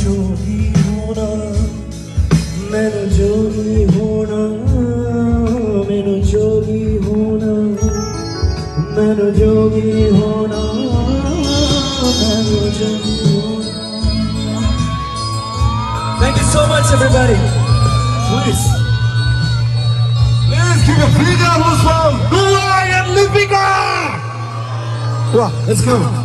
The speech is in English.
जोगी होना, मैंने जोगी होना, मैंने जोगी होना, मैंने जोगी होना, मैंने जोगी होना. Thank you so much, everybody. Please. Let's give a big applause for Luai and Lipika! Let's go.